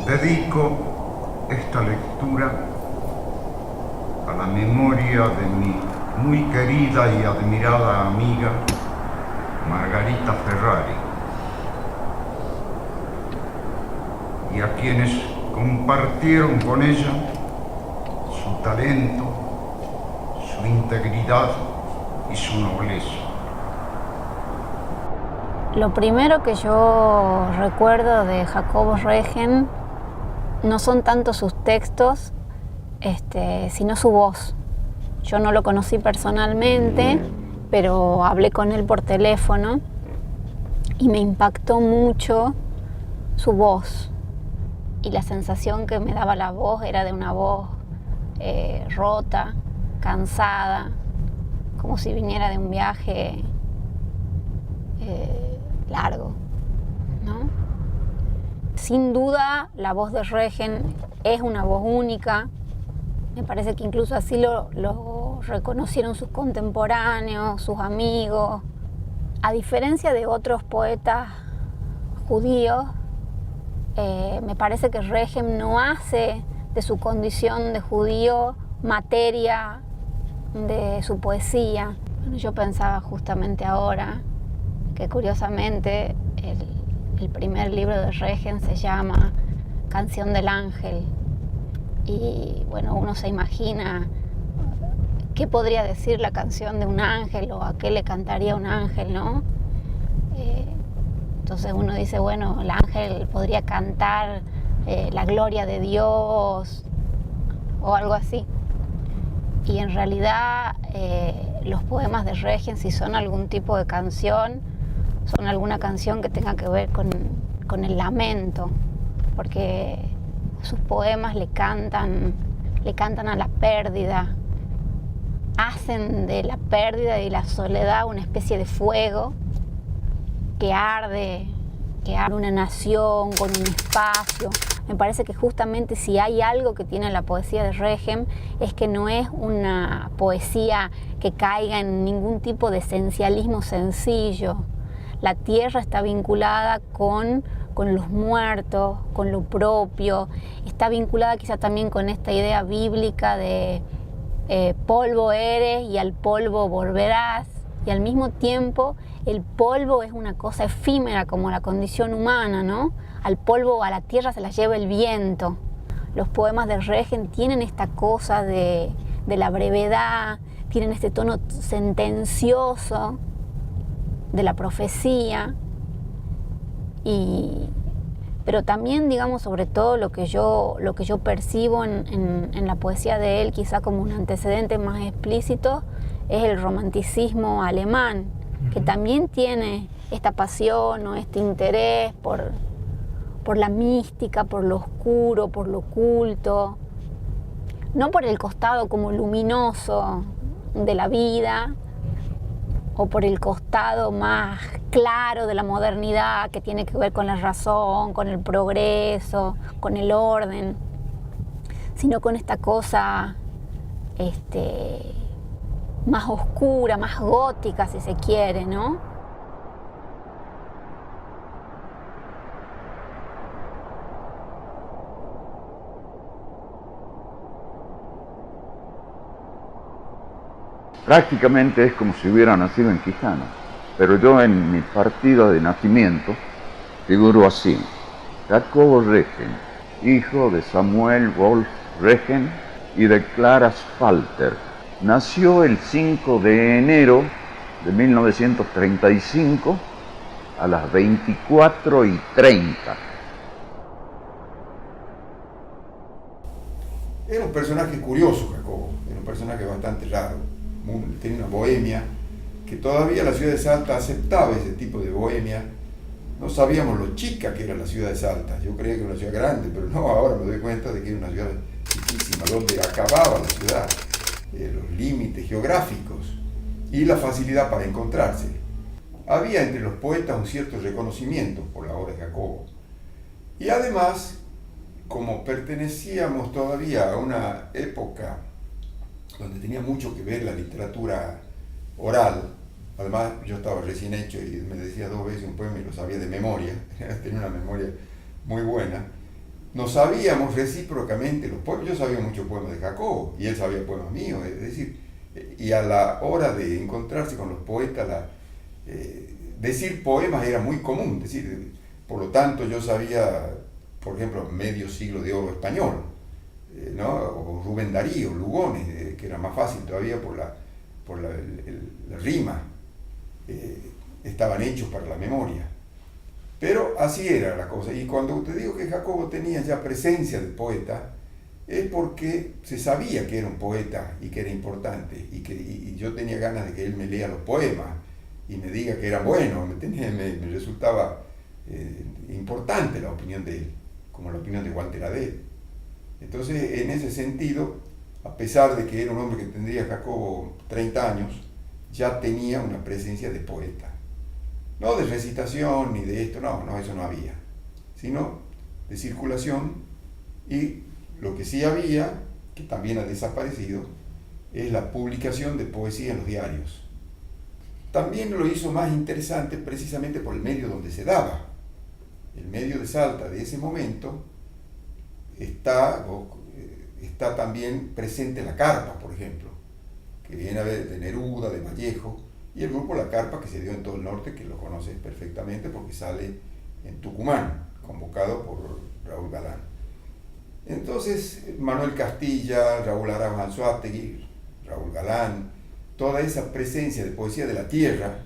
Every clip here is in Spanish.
Dedico esta lectura a la memoria de mi muy querida y admirada amiga Margarita Ferrari y a quienes compartieron con ella su talento, su integridad y su nobleza. Lo primero que yo recuerdo de Jacobo Regen no son tanto sus textos, sino su voz. Yo no lo conocí personalmente, pero hablé con él por teléfono y me impactó mucho su voz. Y la sensación que me daba la voz era de una voz rota, cansada, como si viniera de un viaje largo, ¿no? Sin duda, la voz de Regen es una voz única. Me parece que incluso así lo reconocieron sus contemporáneos, sus amigos. A diferencia de otros poetas judíos, me parece que Regen no hace de su condición de judío materia de su poesía. Bueno, yo pensaba justamente ahora que curiosamente el primer libro de Regen se llama Canción del Ángel. Y bueno, uno se imagina qué podría decir la canción de un ángel o a qué le cantaría un ángel, ¿no? Entonces uno dice, bueno, el ángel podría cantar la gloria de Dios o algo así. Y en realidad los poemas de Regen, si son algún tipo de canción, son alguna canción que tenga que ver con el lamento, porque sus poemas le cantan a la pérdida, hacen de la pérdida y la soledad una especie de fuego que arde una nación con un espacio. Me parece que justamente si hay algo que tiene la poesía de Regen es que no es una poesía que caiga en ningún tipo de esencialismo sencillo. La tierra está vinculada con los muertos, con lo propio, está vinculada quizá también con esta idea bíblica de polvo eres y al polvo volverás, y al mismo tiempo el polvo es una cosa efímera como la condición humana, ¿no? Al polvo, a la tierra se la lleva el viento. Los poemas de Regen tienen esta cosa de la brevedad, tienen este tono sentencioso de la profecía, pero también, digamos, sobre todo lo que yo percibo en la poesía de él, quizá como un antecedente más explícito, es el romanticismo alemán, que también tiene esta pasión o este interés por la mística, por lo oscuro, por lo oculto, no por el costado como luminoso de la vida, o por el costado más claro de la modernidad que tiene que ver con la razón, con el progreso, con el orden, sino con esta cosa más oscura, más gótica si se quiere, ¿no? Prácticamente es como si hubiera nacido en Quijano, pero yo en mi partida de nacimiento figuro así: Jacobo Regen, hijo de Samuel Wolf Regen y de Clara Spalter. Nació el 5 de enero de 1935 a las 24:30. Era un personaje curioso, Jacobo, era un personaje bastante raro. Tenía una bohemia que todavía la ciudad de Salta aceptaba ese tipo de bohemia. No sabíamos lo chica que era la ciudad de Salta. Yo creía que era una ciudad grande, pero no, ahora me doy cuenta de que era una ciudad chiquísima, donde acababa la ciudad, los límites geográficos y la facilidad para encontrarse. Había entre los poetas un cierto reconocimiento por la obra de Jacobo. Y además, como pertenecíamos todavía a una época donde tenía mucho que ver la literatura oral, además yo estaba recién hecho y me decía 2 veces un poema y lo sabía de memoria, tenía una memoria muy buena, nos sabíamos recíprocamente los poemas. Yo sabía muchos poemas de Jacobo y él sabía poemas míos, es decir, y a la hora de encontrarse con los poetas, decir poemas era muy común, es decir, por lo tanto yo sabía, por ejemplo, Medio siglo de oro español, ¿no? O Rubén Darío, Lugones, que era más fácil todavía por la rima, estaban hechos para la memoria. Pero así era la cosa. Y cuando te digo que Jacobo tenía ya presencia de poeta, es porque se sabía que era un poeta y que era importante, y yo tenía ganas de que él me lea los poemas y me diga que era bueno. Me resultaba importante la opinión de él, como la opinión de Walter Adel. Entonces, en ese sentido, a pesar de que era un hombre que tendría Jacobo 30 años, ya tenía una presencia de poeta. No de recitación ni de esto, no, eso no había, sino de circulación. Y lo que sí había, que también ha desaparecido, es la publicación de poesía en los diarios. También lo hizo más interesante precisamente por el medio donde se daba. El medio de Salta de ese momento está también presente la Carpa, por ejemplo, que viene a ver de Neruda, de Vallejo, y el grupo La Carpa, que se dio en todo el norte, que lo conoces perfectamente porque sale en Tucumán, convocado por Raúl Galán. Entonces, Manuel Castilla, Raúl Arauz Anzoátegui, Raúl Galán, toda esa presencia de poesía de la tierra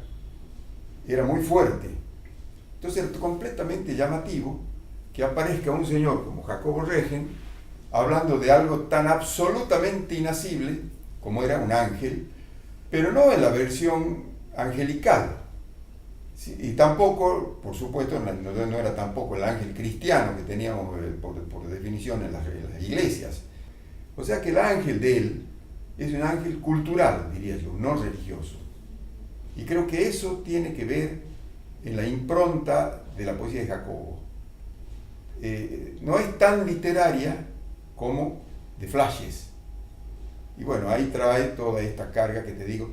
era muy fuerte. Entonces era completamente llamativo que aparezca un señor como Jacobo Regen hablando de algo tan absolutamente inasible como era un ángel, pero no en la versión angelical. ¿Sí? Y tampoco, por supuesto, no era tampoco el ángel cristiano que teníamos por definición en las iglesias. O sea que el ángel de él es un ángel cultural, diría yo, no religioso. Y creo que eso tiene que ver en la impronta de la poesía de Jacobo. No es tan literaria como de flashes. Y bueno, ahí trae toda esta carga que te digo.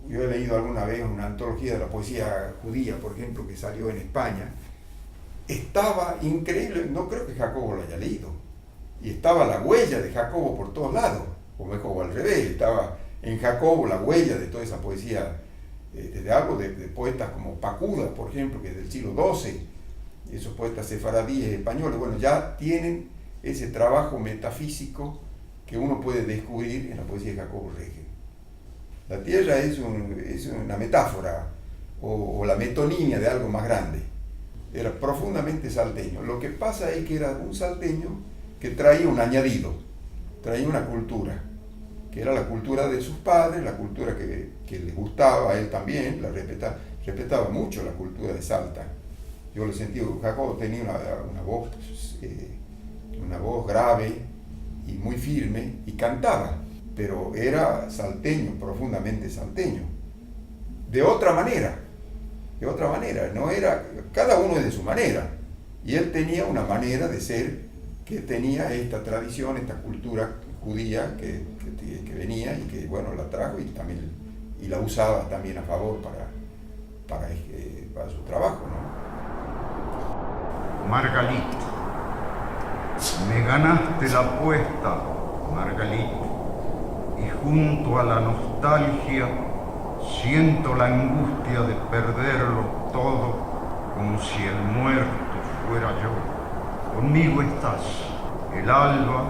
Yo he leído alguna vez una antología de la poesía judía, por ejemplo, que salió en España. Estaba increíble, no creo que Jacobo lo haya leído. Y estaba la huella de Jacobo por todos lados, como es como al revés, estaba en Jacobo la huella de toda esa poesía, desde algo de poetas como Pacuda, por ejemplo, que es del siglo XII, esos poetas sefaradíes españoles, bueno, ya tienen ese trabajo metafísico que uno puede descubrir en la poesía de Jacobo Regen. La tierra es una metáfora o la metonimia de algo más grande. Era profundamente salteño. Lo que pasa es que era un salteño que traía un añadido, traía una cultura, que era la cultura de sus padres, la cultura que le gustaba a él también, la respetaba mucho la cultura de Salta. Yo lo sentí, Jacobo tenía una voz grave y muy firme y cantaba, pero era salteño, profundamente salteño. De otra manera, no era, cada uno es de su manera, y él tenía una manera de ser que tenía esta tradición, esta cultura judía que venía y que, bueno, la trajo y la usaba también a favor para su trabajo, ¿no? Margalito, me ganaste la apuesta, Margalito, y junto a la nostalgia siento la angustia de perderlo todo, como si el muerto fuera yo. Conmigo estás, el alba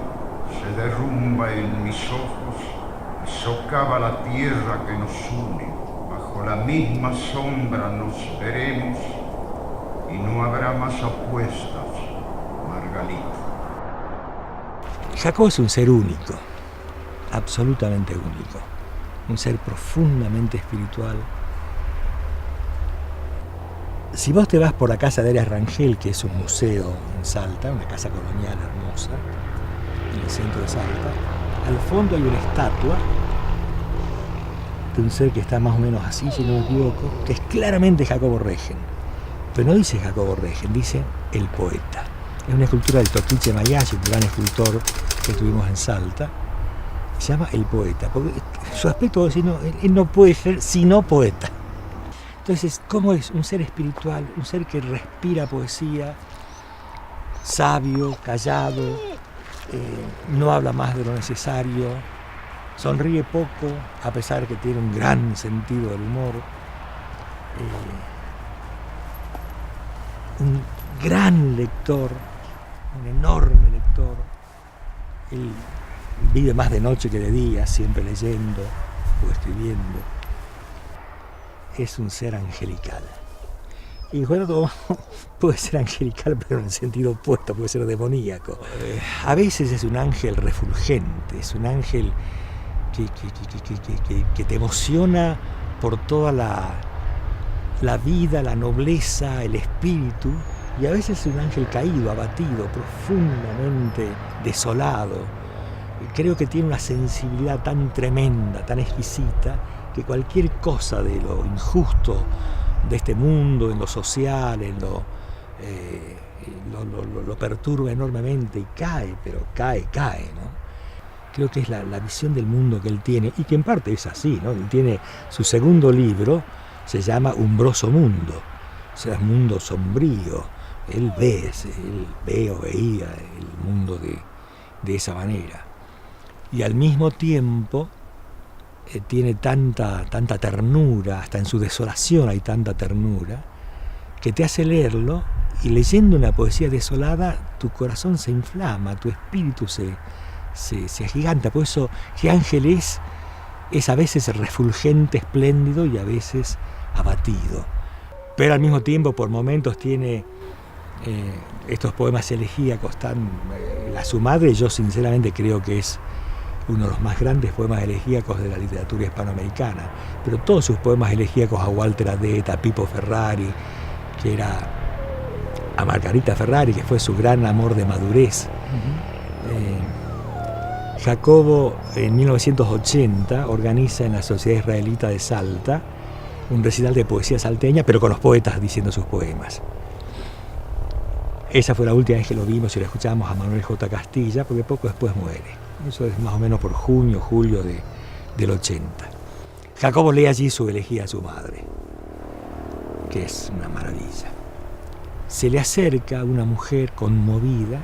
se derrumba en mis ojos y socava la tierra que nos une. Bajo la misma sombra nos veremos y no habrá más apuestas, Margalito. Jacobo es un ser único, absolutamente único, un ser profundamente espiritual. Si vos te vas por la casa de Arias Rangel, que es un museo en Salta, una casa colonial hermosa, en el centro de Salta, al fondo hay una estatua de un ser que está más o menos así, si no me equivoco, que es claramente Jacobo Regen. Pero no dice Jacobo Regen, dice el poeta. Es una escultura del Toquiche Mayashi, un gran escultor que tuvimos en Salta. Se llama el poeta, porque su aspecto, él no puede ser sino poeta. Entonces, ¿cómo es un ser espiritual, un ser que respira poesía, sabio, callado, no habla más de lo necesario, sonríe poco, a pesar de que tiene un gran sentido del humor. Un gran lector, un enorme lector. Él vive más de noche que de día, siempre leyendo o escribiendo. Es un ser angelical. Y Juan puede ser angelical, pero en el sentido opuesto, puede ser demoníaco. A veces es un ángel refulgente, es un ángel que te emociona por toda la vida, la nobleza, el espíritu, y a veces es un ángel caído, abatido, profundamente desolado. Creo que tiene una sensibilidad tan tremenda, tan exquisita, que cualquier cosa de lo injusto de este mundo, en lo social, lo perturba enormemente y cae, pero cae, ¿no? Creo que es la visión del mundo que él tiene, y que en parte es así, ¿no? Él tiene su segundo libro, se llama Umbroso Mundo, o sea, mundo sombrío. Él ve o veía el mundo de esa manera. Y al mismo tiempo tiene tanta ternura, hasta en su desolación hay tanta ternura, que te hace leerlo, y leyendo una poesía desolada, tu corazón se inflama, tu espíritu se agiganta. Por eso que Ángel es a veces refulgente, espléndido, y a veces abatido. Pero al mismo tiempo, por momentos, tiene estos poemas elegíacos tan... A su madre, yo sinceramente creo que es uno de los más grandes poemas elegíacos de la literatura hispanoamericana. Pero todos sus poemas elegíacos a Walter Adet, a Pipo Ferrari, que era... a Margarita Ferrari, que fue su gran amor de madurez. Jacobo, en 1980, organiza en la Sociedad Israelita de Salta un recital de poesía salteña, pero con los poetas diciendo sus poemas. Esa fue la última vez que lo vimos y lo escuchamos a Manuel J. Castilla, porque poco después muere. Eso es más o menos por junio, julio del 80. Jacobo lee allí su elegía a su madre, que es una maravilla. Se le acerca una mujer conmovida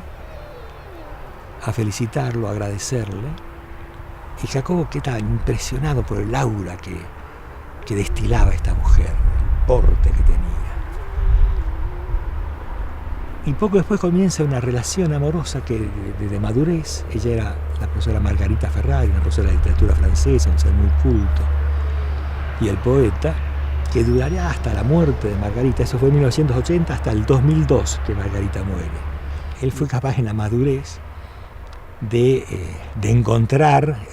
a felicitarlo, a agradecerle, y Jacobo queda impresionado por el aura que destilaba esta mujer, el porte que tenía. Y poco después comienza una relación amorosa que de madurez. Ella era la profesora Margarita Ferrari, una profesora de literatura francesa, un ser muy culto, y el poeta, que duraría hasta la muerte de Margarita. Eso fue en 1980, hasta el 2002 que Margarita muere. Él fue capaz en la madurez de encontrar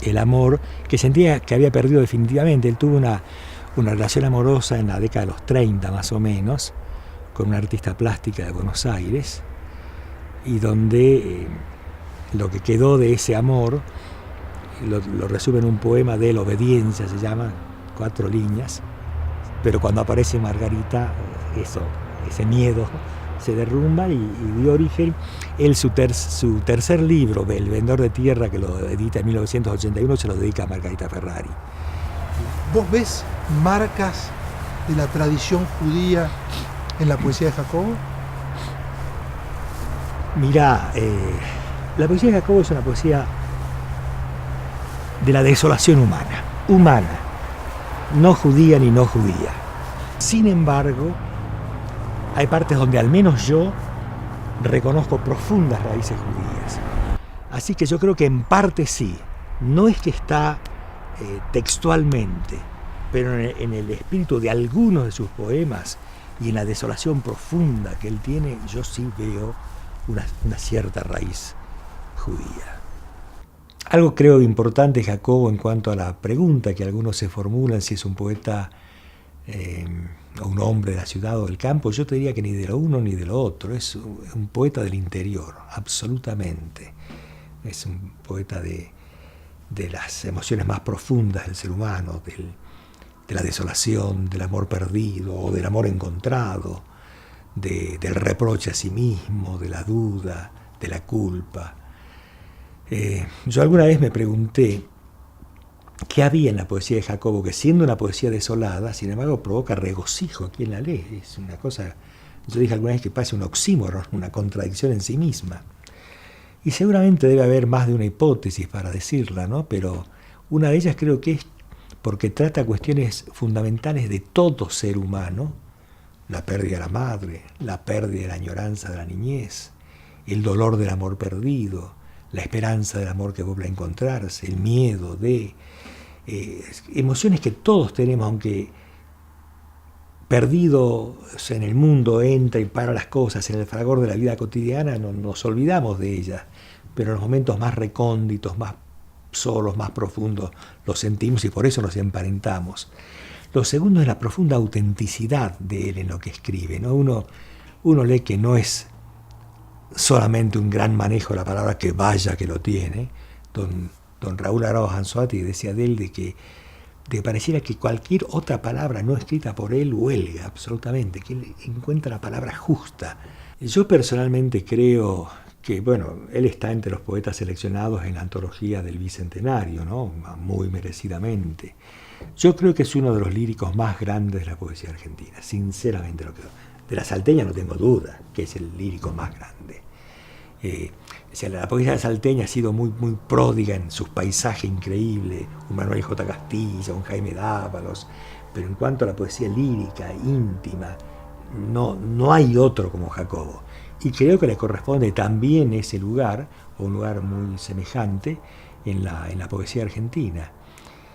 el amor que sentía que había perdido definitivamente. Él tuvo una relación amorosa en la década de los 30 más o menos, con una artista plástica de Buenos Aires, y donde lo que quedó de ese amor lo resume en un poema de la obediencia, se llama, 4 líneas, pero cuando aparece Margarita, ese miedo se derrumba y dio origen. Él, su tercer libro, El vendedor de tierra, que lo edita en 1981, se lo dedica a Margarita Ferrari. ¿Vos ves marcas de la tradición judía en la poesía de Jacobo? Mirá, la poesía de Jacobo es una poesía de la desolación humana, no judía ni no judía. Sin embargo, hay partes donde al menos yo reconozco profundas raíces judías. Así que yo creo que en parte sí, no es que está textualmente, pero en el espíritu de algunos de sus poemas y en la desolación profunda que él tiene, yo sí veo una cierta raíz judía. Algo creo importante, Jacobo, en cuanto a la pregunta que algunos se formulan, si es un poeta o un hombre de la ciudad o del campo, yo te diría que ni de lo uno ni de lo otro. Es un poeta del interior, absolutamente. Es un poeta de las emociones más profundas del ser humano, de la desolación, del amor perdido o del amor encontrado, del reproche a sí mismo, de la duda, de la culpa. Yo alguna vez me pregunté ¿Qué había en la poesía de Jacobo? Que siendo una poesía desolada, sin embargo, provoca regocijo a quien la lee. Es una cosa, yo dije alguna vez que parece un oxímoron, una contradicción en sí misma. Y seguramente debe haber más de una hipótesis para decirla, ¿no? Pero una de ellas creo que es porque trata cuestiones fundamentales de todo ser humano: la pérdida de la madre, la pérdida de la añoranza de la niñez, el dolor del amor perdido, la esperanza del amor que vuelve a encontrarse, el miedo de... emociones que todos tenemos, aunque perdidos en el mundo entra y para las cosas, en el fragor de la vida cotidiana no nos olvidamos de ellas, pero en los momentos más recónditos, más solos, más profundos, los sentimos y por eso nos emparentamos. Lo segundo es la profunda autenticidad de él en lo que escribe, ¿no? Uno lee que no es solamente un gran manejo de la palabra, que vaya que lo tiene. Don Raúl Araoz Anzoátegui decía de él de que pareciera que cualquier otra palabra no escrita por él huelga absolutamente, que él encuentra la palabra justa. Yo personalmente creo que, bueno, él está entre los poetas seleccionados en la antología del Bicentenario, ¿no? Muy merecidamente. Yo creo que es uno de los líricos más grandes de la poesía argentina, sinceramente lo creo. De la salteña no tengo duda que es el lírico más grande. La poesía salteña ha sido muy, muy pródiga en sus paisajes increíbles, un Manuel J. Castilla, un Jaime Dávalos, pero en cuanto a la poesía lírica, íntima, no hay otro como Jacobo. Y creo que le corresponde también ese lugar, o un lugar muy semejante, en la poesía argentina.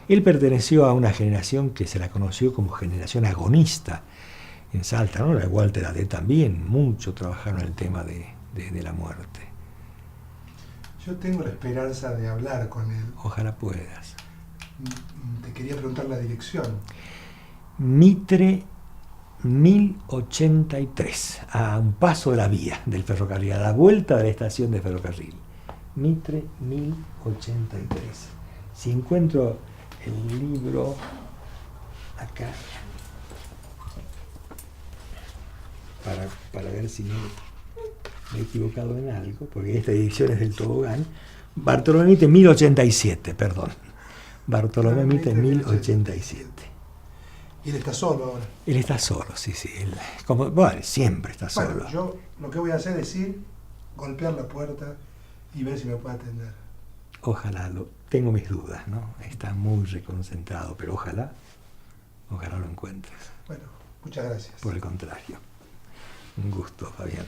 Él perteneció a una generación que se la conoció como generación agonista en Salta, ¿no? La de Walter Adet también, mucho trabajaron el tema de la muerte. Yo tengo la esperanza de hablar con él. Ojalá puedas. Te quería preguntar la dirección. Mitre 1083, a un paso de la vía del ferrocarril, a la vuelta de la estación de ferrocarril. Mitre 1083. Si encuentro el libro acá, para ver si me he equivocado en algo, porque esta edición es del Tobogán. Bartolomé Mitre 1087, perdón. Bartolomé Mitre 1087. Y él está solo ahora. Él está solo, sí. Él, bueno, siempre está solo. Bueno, yo lo que voy a hacer es ir, golpear la puerta y ver si me puede atender. Ojalá, tengo mis dudas, ¿no? Está muy reconcentrado, pero ojalá lo encuentres. Bueno, muchas gracias. Por el contrario. Un gusto, Fabián.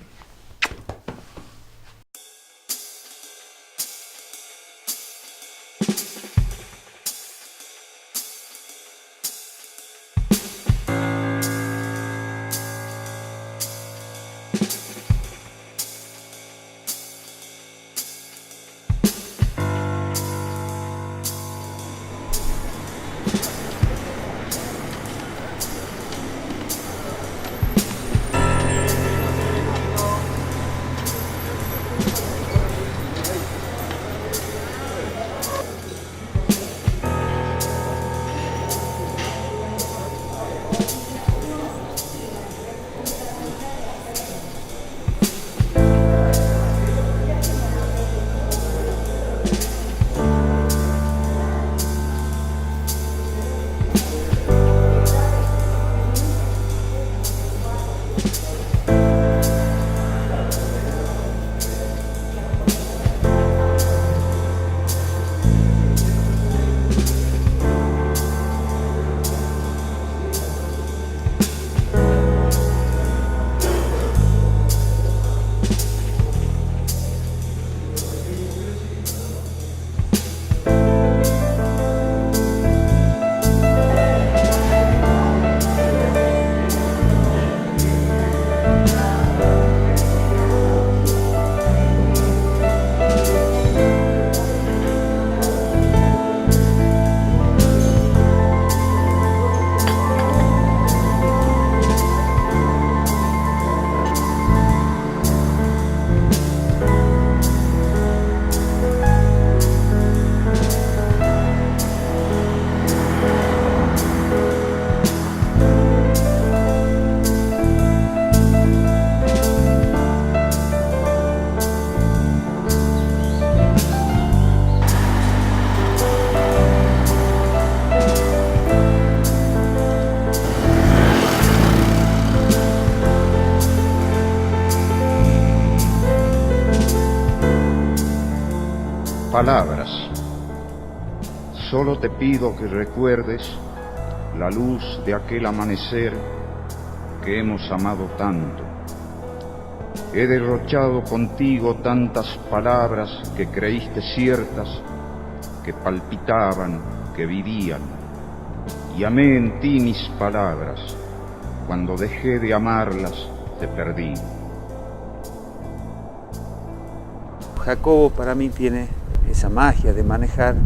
palabras. Solo te pido que recuerdes la luz de aquel amanecer que hemos amado tanto. He derrochado contigo tantas palabras que creíste ciertas, que palpitaban, que vivían, y amé en ti mis palabras. Cuando dejé de amarlas, te perdí. Jacobo para mí tiene esa magia de manejar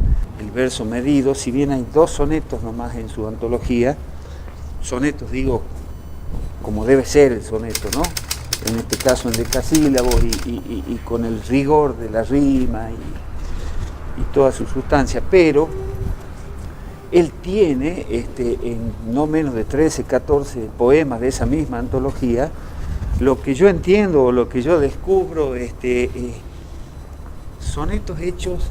el verso medido, si bien hay 2 sonetos nomás en su antología, sonetos digo como debe ser el soneto, ¿no? En este caso en decasílabos y con el rigor de la rima y toda su sustancia, pero él tiene en no menos de 13, 14 poemas de esa misma antología, lo que yo entiendo o lo que yo descubro, sonetos hechos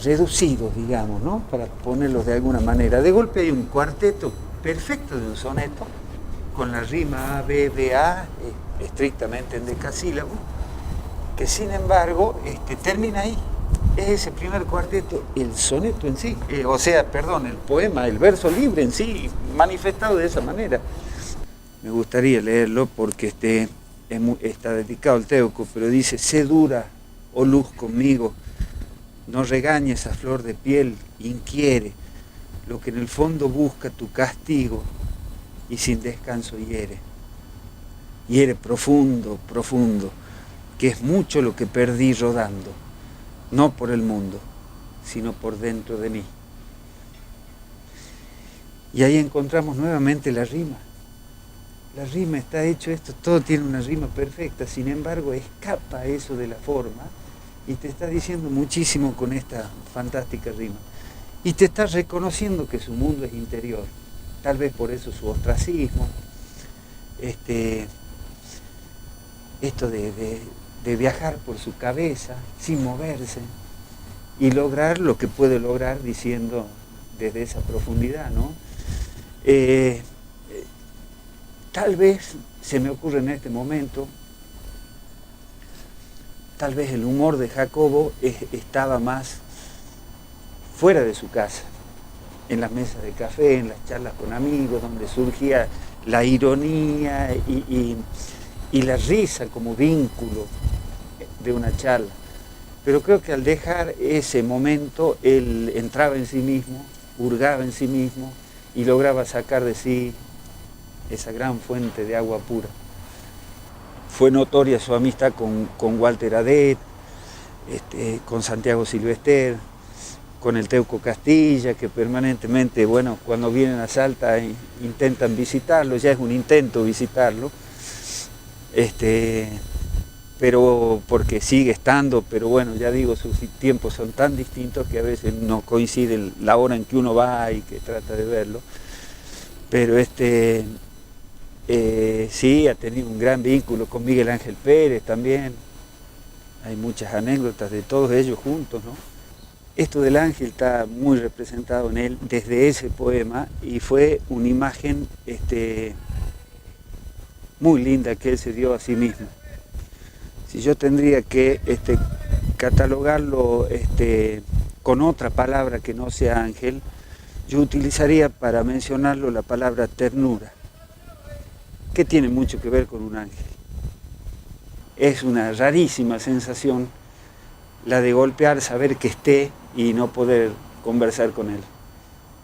reducidos, digamos, ¿no? Para ponerlos de alguna manera. De golpe hay un cuarteto perfecto de un soneto, con la rima A, B, B, A, estrictamente en decasílabo, que sin embargo termina ahí. Es ese primer cuarteto, el soneto en sí, el poema, el verso libre en sí, manifestado de esa manera. Me gustaría leerlo porque está dedicado al Teuco, pero dice: sé dura, oh luz, conmigo, no regañes a flor de piel, inquiere, lo que en el fondo busca tu castigo y sin descanso hiere. Hiere profundo, profundo, que es mucho lo que perdí rodando, no por el mundo, sino por dentro de mí. Y ahí encontramos nuevamente la rima. La rima está hecho esto, todo tiene una rima perfecta, sin embargo escapa eso de la forma y te está diciendo muchísimo con esta fantástica rima. Y te está reconociendo que su mundo es interior, tal vez por eso su ostracismo, esto de viajar por su cabeza sin moverse y lograr lo que puede lograr diciendo desde esa profundidad, ¿no? Tal vez, se me ocurre en este momento, tal vez el humor de Jacobo estaba más fuera de su casa, en las mesas de café, en las charlas con amigos, donde surgía la ironía y la risa como vínculo de una charla. Pero creo que al dejar ese momento, él entraba en sí mismo, hurgaba en sí mismo y lograba sacar de sí esa gran fuente de agua pura. Fue notoria su amistad con Walter Adet, con Santiago Silvester, con el Teuco Castilla, que permanentemente, bueno, cuando vienen a Salta intentan visitarlo, ya es un intento visitarlo, pero porque sigue estando, pero bueno, ya digo, sus tiempos son tan distintos que a veces no coincide la hora en que uno va y que trata de verlo, pero sí, ha tenido un gran vínculo con Miguel Ángel Pérez también. Hay muchas anécdotas de todos ellos juntos, ¿no? Esto del ángel está muy representado en él desde ese poema y fue una imagen muy linda que él se dio a sí mismo. Si yo tendría que catalogarlo con otra palabra que no sea ángel, yo utilizaría para mencionarlo la palabra ternura, que tiene mucho que ver con un ángel. Es una rarísima sensación la de golpear, saber que esté y no poder conversar con él.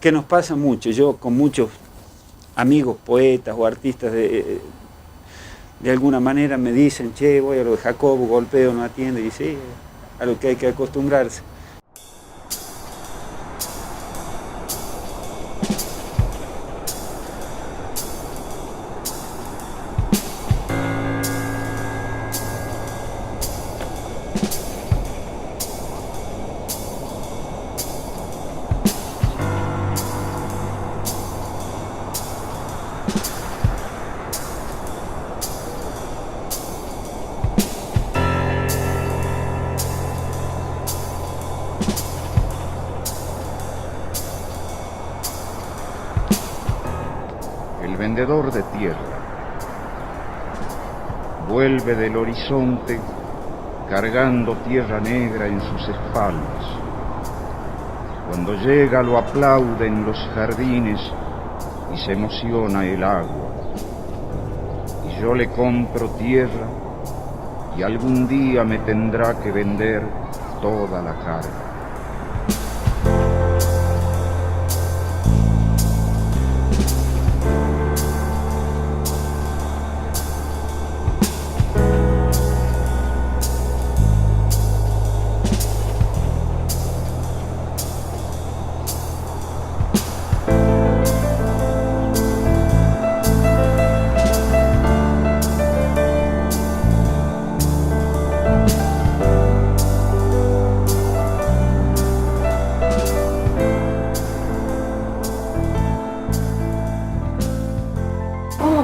Que nos pasa mucho, yo con muchos amigos, poetas o artistas de alguna manera me dicen: che, voy a lo de Jacobo, golpeo, no atiende, y sí, a lo que hay que acostumbrarse. Vendedor de tierra vuelve del horizonte cargando tierra negra en sus espaldas. Cuando llega lo aplauden los jardines y se emociona el agua. Y yo le compro tierra y algún día me tendrá que vender toda la carga.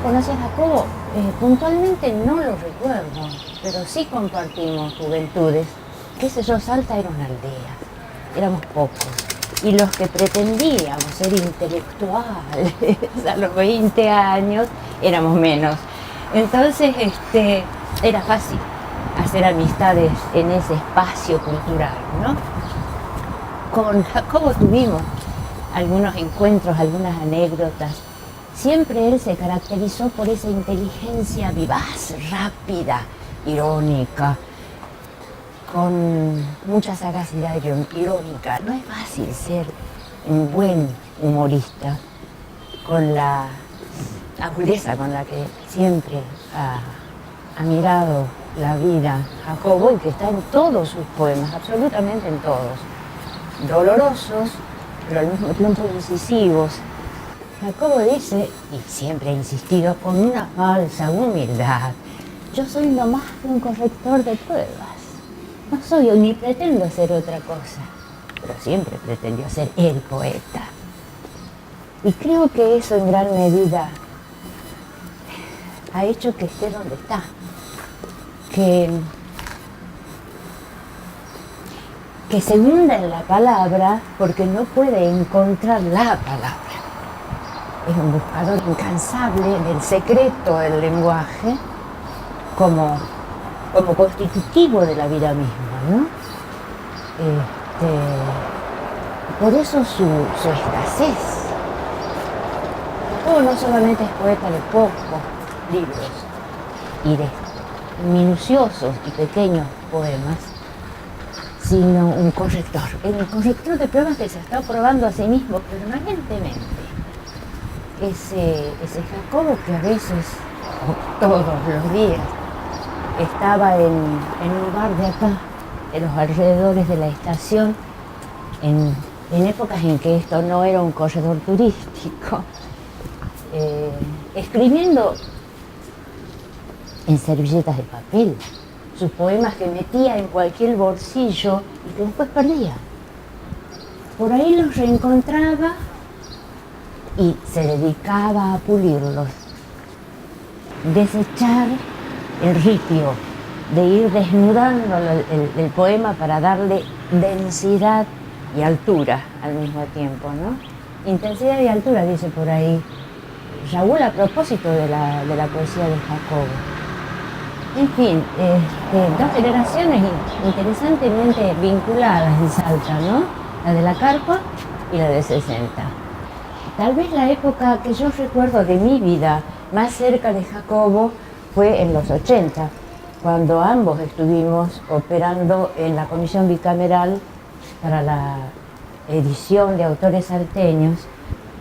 ¿Conocí a Jacobo? Puntualmente no lo recuerdo, pero sí compartimos juventudes. Qué sé yo, Salta era una aldea, éramos pocos. Y los que pretendíamos ser intelectuales a los 20 años éramos menos. Entonces era fácil hacer amistades en ese espacio cultural, ¿no? Con Jacobo tuvimos algunos encuentros, algunas anécdotas. Siempre él se caracterizó por esa inteligencia vivaz, rápida, irónica, con mucha sagacidad irónica. No es fácil ser un buen humorista con la agudeza con la que siempre ha mirado la vida Jacobo y que está en todos sus poemas, absolutamente en todos. Dolorosos, pero al mismo tiempo incisivos. Jacobo dice, y siempre ha insistido con una falsa humildad, yo soy no más que un corrector de pruebas. No soy ni pretendo ser otra cosa, pero siempre pretendió ser el poeta. Y creo que eso en gran medida ha hecho que esté donde está. Que se hunda en la palabra porque no puede encontrar la palabra. Es un buscador incansable del secreto del lenguaje como constitutivo de la vida misma, ¿no? Por eso su escasez. Jacobo no solamente es poeta de pocos libros y de minuciosos y pequeños poemas, sino un corrector. El corrector de pruebas que se está probando a sí mismo permanentemente. Ese Jacobo que a veces, o todos los días, estaba en un bar de acá, en los alrededores de la estación, en épocas en que esto no era un corredor turístico, escribiendo en servilletas de papel sus poemas que metía en cualquier bolsillo y que después perdía. Por ahí los reencontraba y se dedicaba a pulirlos, desechar el ripio de ir desnudando el poema para darle densidad y altura al mismo tiempo, ¿no? Intensidad y altura, dice por ahí Raúl a propósito de la poesía de Jacobo. En fin, dos generaciones interesantemente vinculadas en Salta, ¿no? La de la carpa y la de 60. Tal vez la época que yo recuerdo de mi vida más cerca de Jacobo fue en los 80, cuando ambos estuvimos operando en la comisión bicameral para la edición de autores salteños.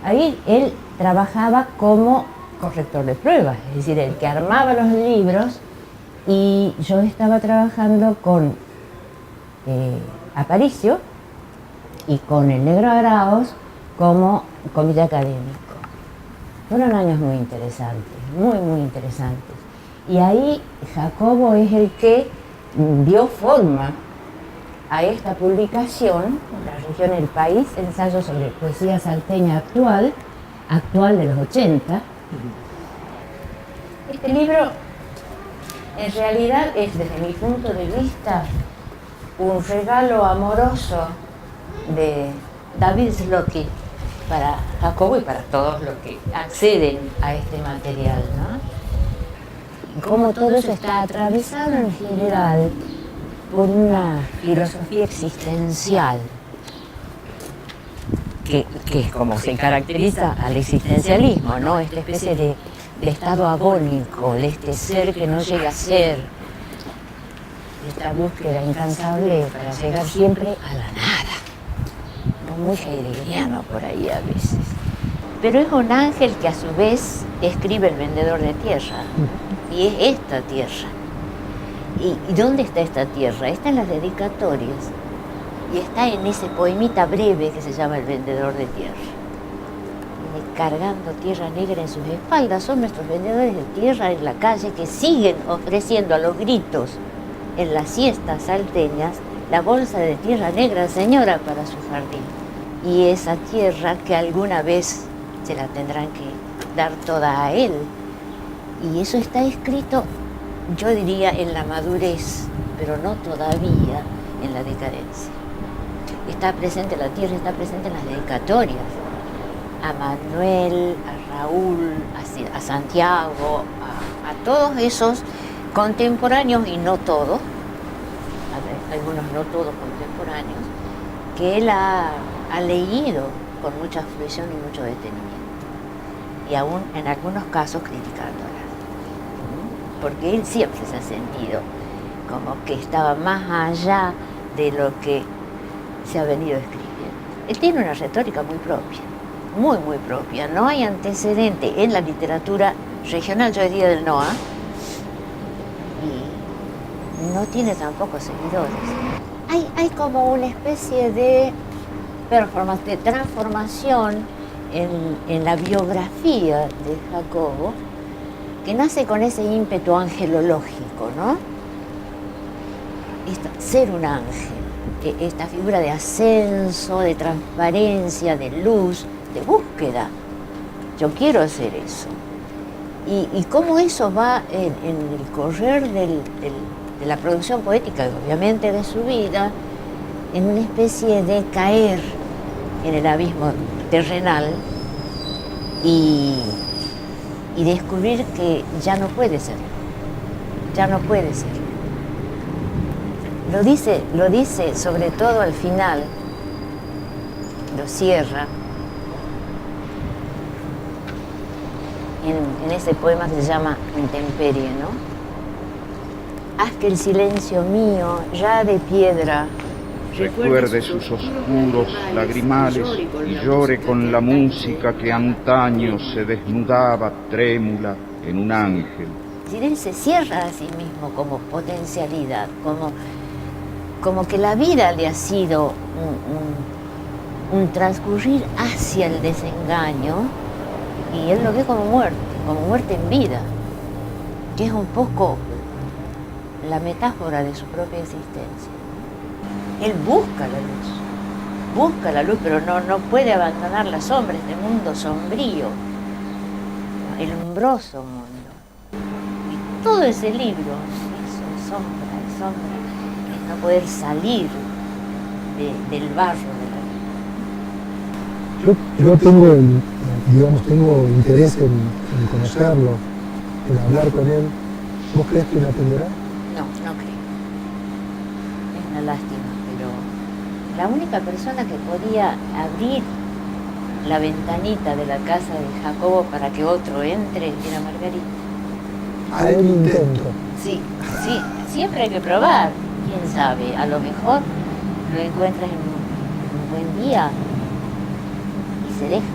Ahí él trabajaba como corrector de pruebas, es decir, el que armaba los libros, y yo estaba trabajando con Aparicio y con el Negro Araos como comité académico. Fueron años muy interesantes, muy interesantes. Y ahí Jacobo es el que dio forma a esta publicación, La región El País, ensayo sobre poesía salteña actual de los 80. Este libro en realidad es, desde mi punto de vista, un regalo amoroso de David Zloty para Jacobo y para todos los que acceden a este material, ¿no? Cómo todo eso está atravesado en general por una filosofía existencial que es como se caracteriza al existencialismo, ¿no? Esta especie de estado agónico, de este ser que no llega a ser, de esta búsqueda incansable para llegar siempre a la nada. No, muy heideggeriano por ahí a veces. Pero es un ángel que a su vez escribe El vendedor de tierra, y es esta tierra. ¿Y dónde está esta tierra? Está en las dedicatorias y está en ese poemita breve que se llama El vendedor de tierra. Viene cargando tierra negra en sus espaldas. Son nuestros vendedores de tierra en la calle que siguen ofreciendo a los gritos en las siestas salteñas la bolsa de tierra negra, señora, para su jardín. Y esa tierra que alguna vez se la tendrán que dar toda a él. Y eso está escrito, yo diría, en la madurez, pero no todavía en la decadencia. Está presente la tierra, está presente en las dedicatorias. A Manuel, a Raúl, a Santiago, a todos esos contemporáneos, y no todos, algunos no todos contemporáneos, que él ha leído con mucha fruición y mucho detenimiento. Y aún en algunos casos criticándola. Porque él siempre se ha sentido como que estaba más allá de lo que se ha venido escribiendo. Él tiene una retórica muy propia, muy propia. No hay antecedente en la literatura regional, yo diría del NOA, y no tiene tampoco seguidores. Hay como una especie de performance, de transformación en la biografía de Jacobo, que nace con ese ímpetu angelológico, ¿no? Ser un ángel, esta figura de ascenso, de transparencia, de luz, de búsqueda. Yo quiero hacer eso. Y cómo eso va en el correr de la producción poética, y obviamente de su vida, en una especie de caer en el abismo terrenal y descubrir que ya no puede ser, ya no puede ser. Lo dice sobre todo al final, lo cierra en ese poema que se llama Intemperie, ¿no? Haz que el silencio mío, ya de piedra, recuerde sus oscuros lagrimales y llore con la música que antaño se desnudaba trémula en un ángel. Es decir, él se cierra a sí mismo como potencialidad, como que la vida le ha sido un transcurrir hacia el desengaño, y él lo ve como muerte en vida, que es un poco la metáfora de su propia existencia. Él busca la luz, pero no puede abandonar la sombra, este mundo sombrío, el umbroso mundo. Y todo ese libro es sombra, es no poder salir del barro de la vida. Yo tengo interés en conocerlo, en hablar con él. ¿Vos crees que me atenderá? No creo. Es una lástima, pero la única persona que podía abrir la ventanita de la casa de Jacobo para que otro entre era Margarita. Haré el intento. Sí, siempre hay que probar. Quién sabe, a lo mejor lo encuentras en un buen día y se deja.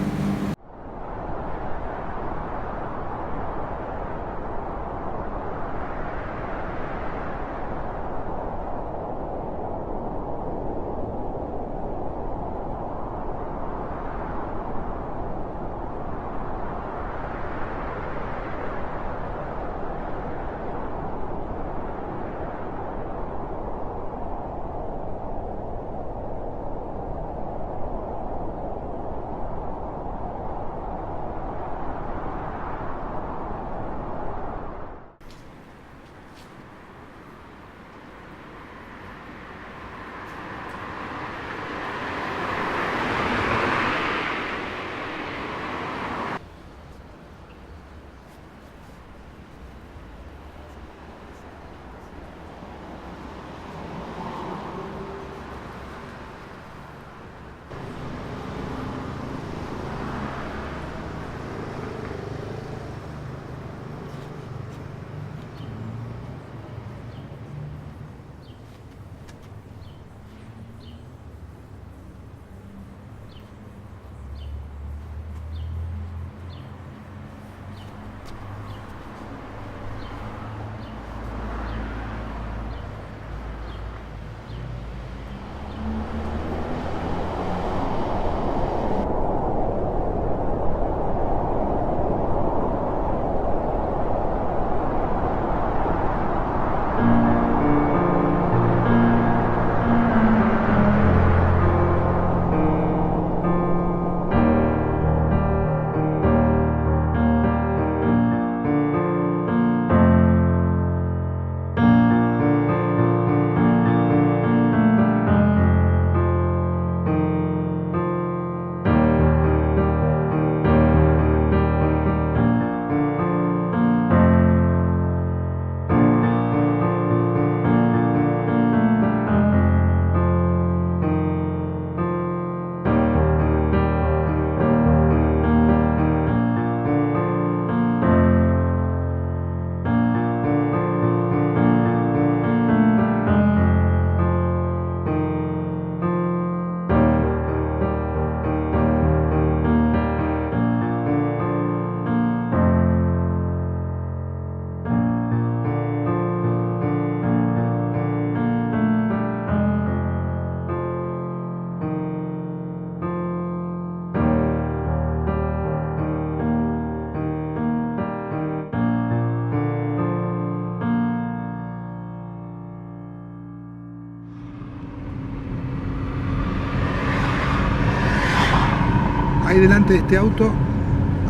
Ahí delante de este auto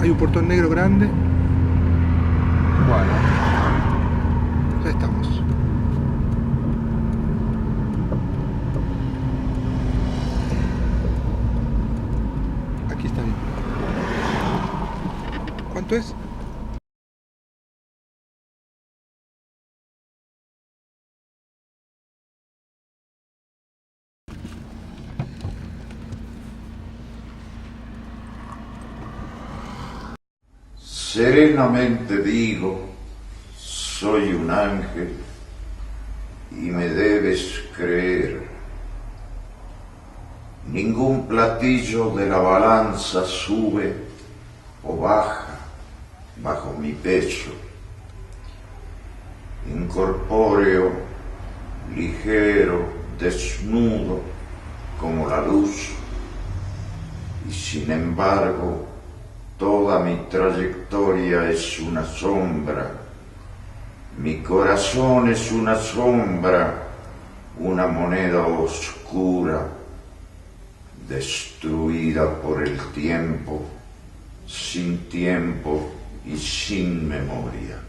hay un portón negro grande. Bueno, ya estamos. Aquí está bien. ¿Cuánto es? Serenamente digo, soy un ángel y me debes creer. Ningún platillo de la balanza sube o baja bajo mi pecho. Incorpóreo, ligero, desnudo como la luz, y sin embargo toda mi trayectoria es una sombra, mi corazón es una sombra, una moneda oscura, destruida por el tiempo, sin tiempo y sin memoria.